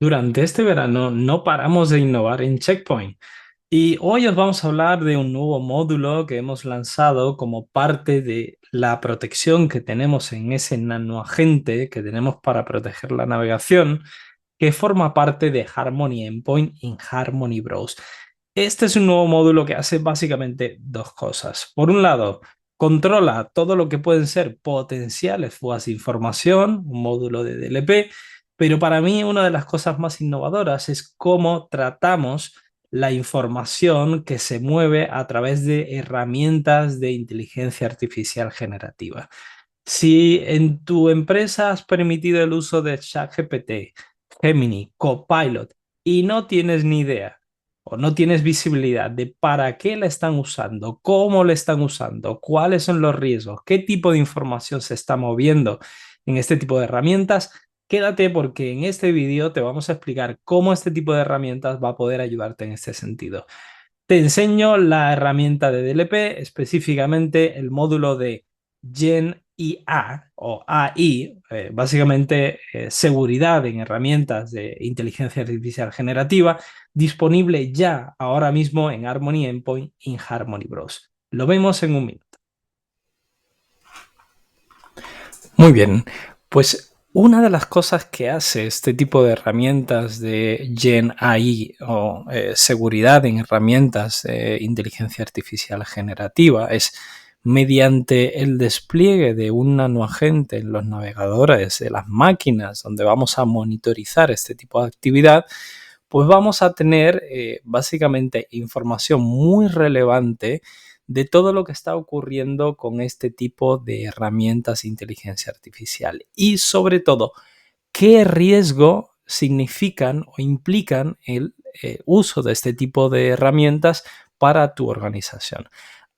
Durante este verano no paramos de innovar en Checkpoint y hoy os vamos a hablar de un nuevo módulo que hemos lanzado como parte de la protección que tenemos en ese nanoagente que tenemos para proteger la navegación, que forma parte de Harmony Endpoint en Harmony Browse. Este es un nuevo módulo que hace básicamente dos cosas. Por un lado, controla todo lo que pueden ser potenciales fugas de información, un módulo de DLP, pero para mí una de las cosas más innovadoras es cómo tratamos la información que se mueve a través de herramientas de inteligencia artificial generativa. Si en tu empresa has permitido el uso de ChatGPT, Gemini, Copilot y no tienes ni idea o no tienes visibilidad de para qué la están usando, cómo la están usando, cuáles son los riesgos, qué tipo de información se está moviendo en este tipo de herramientas, quédate porque en este vídeo te vamos a explicar cómo este tipo de herramientas va a poder ayudarte en este sentido. Te enseño la herramienta de DLP, específicamente el módulo de Gen IA o AI, básicamente seguridad en herramientas de inteligencia artificial generativa, disponible ya ahora mismo en Harmony Endpoint y en Harmony Browse. Lo vemos en un minuto. Muy bien, pues una de las cosas que hace este tipo de herramientas de Gen AI o seguridad en herramientas de inteligencia artificial generativa es mediante el despliegue de un nanoagente en los navegadores de las máquinas donde vamos a monitorizar este tipo de actividad, pues vamos a tener básicamente información muy relevante de todo lo que está ocurriendo con este tipo de herramientas de inteligencia artificial y sobre todo qué riesgo significan o implican el uso de este tipo de herramientas para tu organización.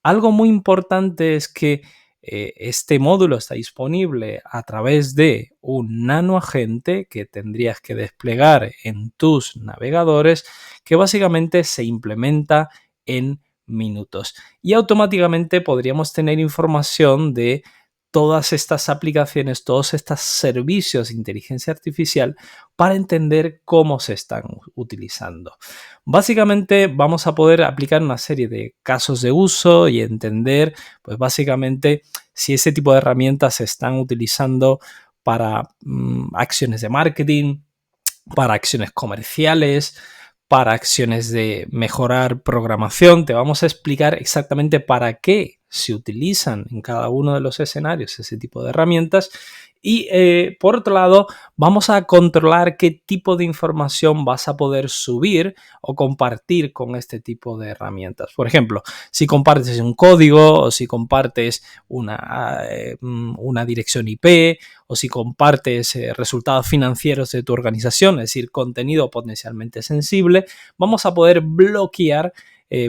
Algo muy importante es que este módulo está disponible a través de un nanoagente que tendrías que desplegar en tus navegadores, que básicamente se implementa en minutos. Y automáticamente podríamos tener información de todas estas aplicaciones, todos estos servicios de inteligencia artificial para entender cómo se están utilizando. Básicamente vamos a poder aplicar una serie de casos de uso y entender, pues básicamente, si ese tipo de herramientas se están utilizando para acciones de marketing, para acciones comerciales, para acciones de mejorar programación. Te vamos a explicar exactamente para qué se utilizan en cada uno de los escenarios ese tipo de herramientas. Y por otro lado, vamos a controlar qué tipo de información vas a poder subir o compartir con este tipo de herramientas. Por ejemplo, si compartes un código o si compartes una dirección IP o si compartes resultados financieros de tu organización, es decir, contenido potencialmente sensible, vamos a poder bloquear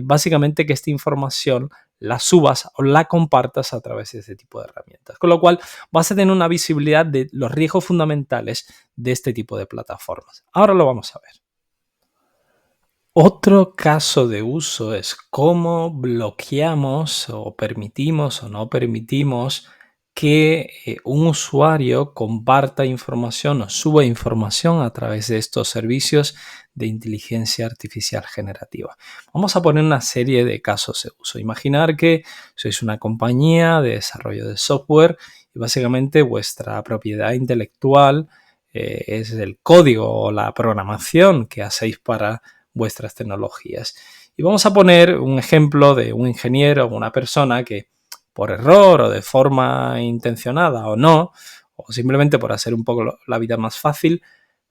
básicamente que esta información la subas o la compartas a través de este tipo de herramientas. Con lo cual vas a tener una visibilidad de los riesgos fundamentales de este tipo de plataformas. Ahora lo vamos a ver. Otro caso de uso es cómo bloqueamos o permitimos o no permitimos que un usuario comparta información o suba información a través de estos servicios de inteligencia artificial generativa. Vamos a poner una serie de casos de uso. Imaginar que sois una compañía de desarrollo de software y básicamente vuestra propiedad intelectual es el código o la programación que hacéis para vuestras tecnologías. Y vamos a poner un ejemplo de un ingeniero o una persona que por error o de forma intencionada o no, o simplemente por hacer un poco la vida más fácil,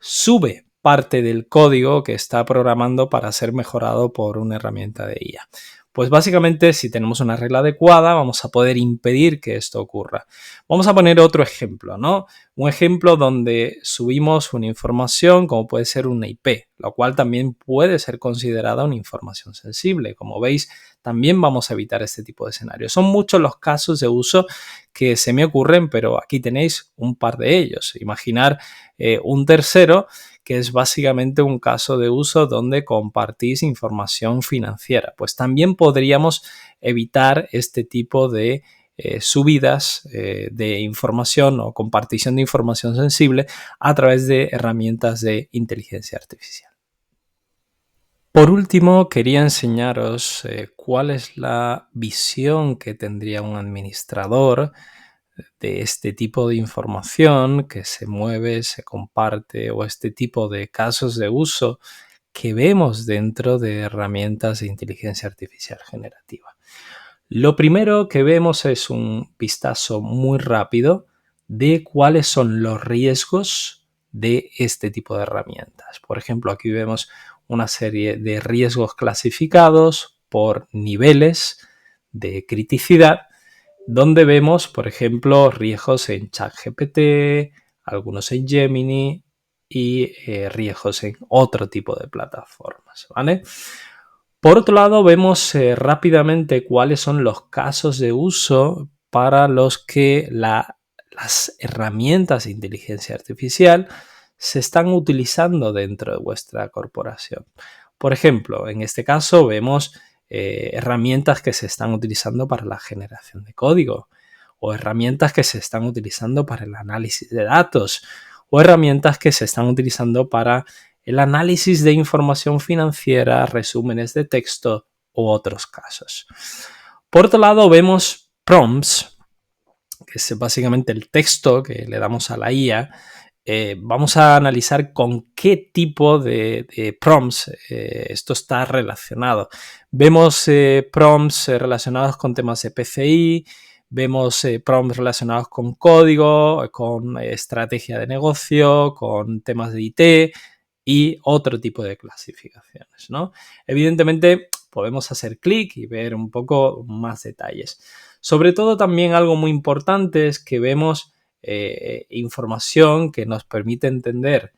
sube parte del código que está programando para ser mejorado por una herramienta de IA. Pues básicamente, si tenemos una regla adecuada, vamos a poder impedir que esto ocurra. Vamos a poner otro ejemplo, ¿no? Un ejemplo donde subimos una información como puede ser una IP, lo cual también puede ser considerada una información sensible. Como veis, también vamos a evitar este tipo de escenarios. Son muchos los casos de uso que se me ocurren, pero aquí tenéis un par de ellos. Imaginar un tercero que es básicamente un caso de uso donde compartís información financiera. Pues también podríamos evitar este tipo de subidas de información o compartición de información sensible a través de herramientas de inteligencia artificial. Por último, quería enseñaros cuál es la visión que tendría un administrador de este tipo de información que se mueve, se comparte o este tipo de casos de uso que vemos dentro de herramientas de inteligencia artificial generativa. Lo primero que vemos es un vistazo muy rápido de cuáles son los riesgos de este tipo de herramientas. Por ejemplo, aquí vemos una serie de riesgos clasificados por niveles de criticidad, donde vemos, por ejemplo, riesgos en ChatGPT, algunos en Gemini y riesgos en otro tipo de plataformas, ¿vale? Por otro lado, vemos rápidamente cuáles son los casos de uso para los que las herramientas de inteligencia artificial se están utilizando dentro de vuestra corporación. Por ejemplo, en este caso vemos herramientas que se están utilizando para la generación de código, o herramientas que se están utilizando para el análisis de datos, o herramientas que se están utilizando para el análisis de información financiera, resúmenes de texto u otros casos. Por otro lado, vemos prompts, que es básicamente el texto que le damos a la IA. Vamos a analizar con qué tipo de prompts esto está relacionado. Vemos prompts relacionados con temas de PCI, vemos prompts relacionados con código, con estrategia de negocio, con temas de IT y otro tipo de clasificaciones, ¿no? Evidentemente podemos hacer clic y ver un poco más detalles. Sobre todo también algo muy importante es que vemos información que nos permite entender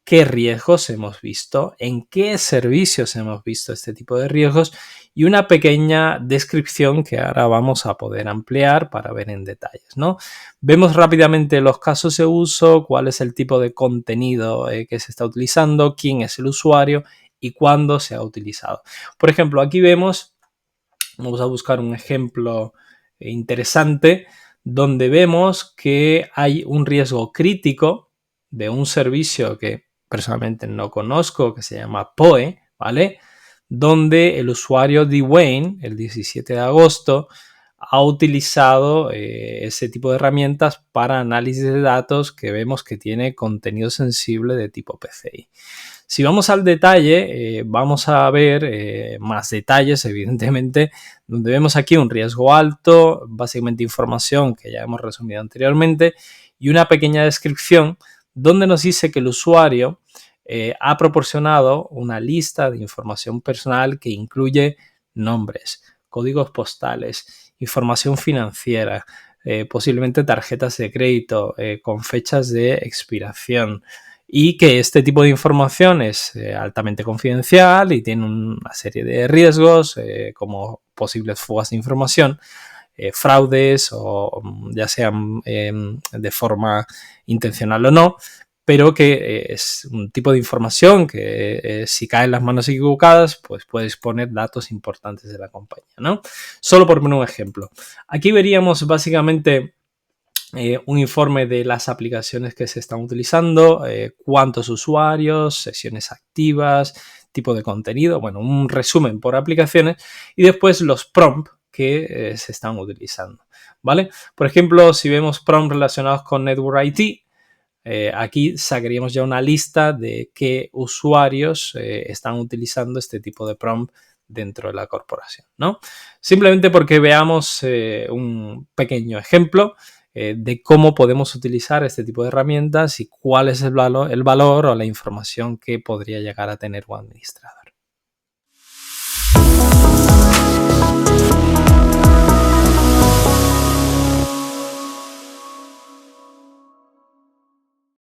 qué riesgos hemos visto, en qué servicios hemos visto este tipo de riesgos y una pequeña descripción que ahora vamos a poder ampliar para ver en detalles, ¿no? Vemos rápidamente los casos de uso, cuál es el tipo de contenido que se está utilizando, quién es el usuario y cuándo se ha utilizado. Por ejemplo, aquí vemos, vamos a buscar un ejemplo interesante, donde vemos que hay un riesgo crítico de un servicio que personalmente no conozco, que se llama POE, ¿vale? Donde el usuario Dwayne, el 17 de agosto, ha utilizado ese tipo de herramientas para análisis de datos que vemos que tiene contenido sensible de tipo PCI. Si vamos al detalle, vamos a ver más detalles, evidentemente, donde vemos aquí un riesgo alto, básicamente información que ya hemos resumido anteriormente, y una pequeña descripción donde nos dice que el usuario ha proporcionado una lista de información personal que incluye nombres, códigos postales, información financiera, posiblemente tarjetas de crédito con fechas de expiración, y que este tipo de información es altamente confidencial y tiene una serie de riesgos como posibles fugas de información, fraudes o ya sean de forma intencional o no, pero que es un tipo de información que si cae en las manos equivocadas, pues puede exponer datos importantes de la compañía, ¿no? Solo por poner un ejemplo. Aquí veríamos básicamente un informe de las aplicaciones que se están utilizando, cuántos usuarios, sesiones activas, tipo de contenido, bueno, un resumen por aplicaciones y después los prompts que se están utilizando, ¿vale? Por ejemplo, si vemos prompts relacionados con Network IT, aquí sacaríamos ya una lista de qué usuarios están utilizando este tipo de prompt dentro de la corporación, ¿no? Simplemente porque veamos un pequeño ejemplo de cómo podemos utilizar este tipo de herramientas y cuál es el valor o la información que podría llegar a tener un administrador.